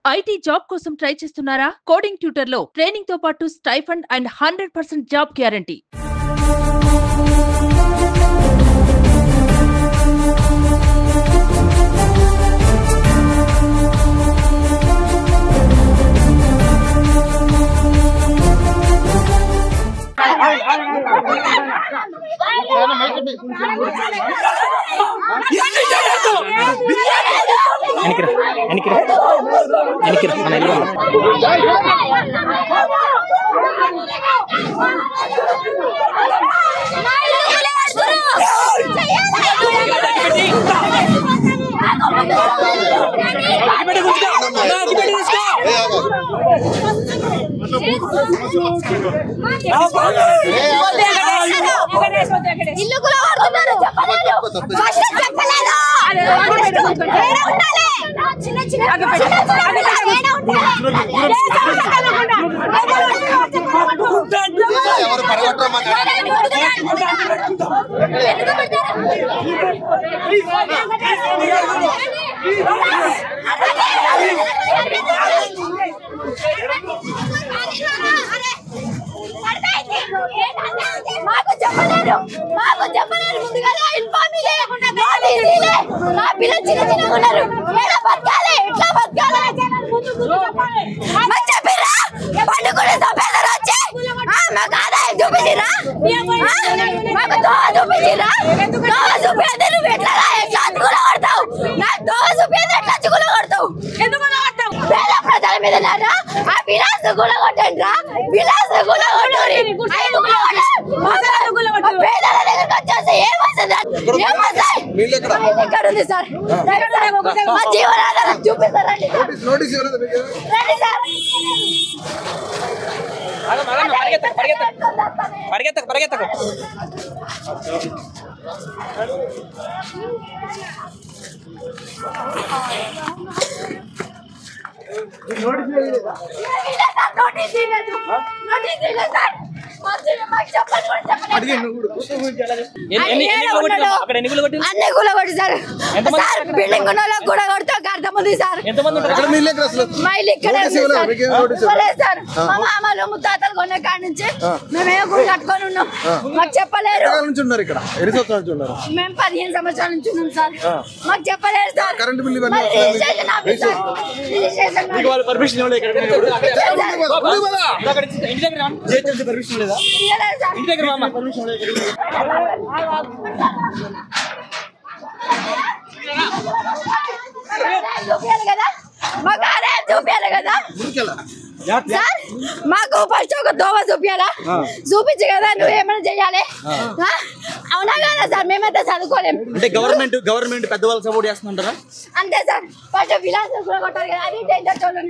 IT job కోసం try చేస్తున్నారా? Coding tutor లో ట్రైనింగ్ తో పాటు స్టైఫండ్ అండ్ 100% జాబ్ గ్యారంటీ. ఇల్లు కూడా వాడుతున్నారు చిన్న చిన్న మాకు చెప్పలేరు ముందుగా ఇన్ఫార్మ్ లేకుండా నా పిల్లలు చిన్న చిన్నగా ఉన్నారు. ఎలా బతకాలి, ఎట్లా బతకాలి మాకు చెప్పిరా? పండుగ సభ్యులు వచ్చి మాకు ఆదాయం చూపించిరా, మాకు దోవ చూపించిరా. దోవ చూపించే నువ్వు ఎట్లా అచ్చుకుల కొడతావు? నాకు దోవ చూపించే ఎట్లా అచ్చుకుల కొడతావు? ఎందుకు పేద ప్రజల మీద ఆ విలాస గుల కొట్టండి రా, విలాస గుల కొట్టండి. పేదల దగ్గరకు వచ్చేసి ఏమవుతుంది? ఇక్కడ ఉంది సార్, మా జీవనాధారం చూపిస్తారండి. రండి సార్. పరిగెత్తకు బిల్డింగ్ కూడా కొడుతూ అర్థం ఉంది సార్. సార్ మా మామలు ముత్తాతలు కొన్న కాడ నుంచి మేమేమో గుడి కట్టుకొని ఉన్నాం. మాకు చెప్పలేరు. మేము 15 సంవత్సరాల నుంచి ఉన్నాం సార్. మాకు చెప్పలేరు సార్. మాకు ఆదాయం చూపించాలి కదా సార్. మాకు ఫస్ట్ ఒక దోవ చూపించాలా? చూపించి కదా నువ్వు ఏమైనా చెయ్యాలి. అవునా కదా సార్? మేమైతే చదువుకోలేము. అంటే గవర్నమెంట్ పెద్దవాళ్ళు సపోర్ట్ చేస్తుంటారా? అంతే సార్. ఫస్ట్ విలాసం కూడా కొట్టాలి కదా, అది డేంజర్ చోళ్ళు.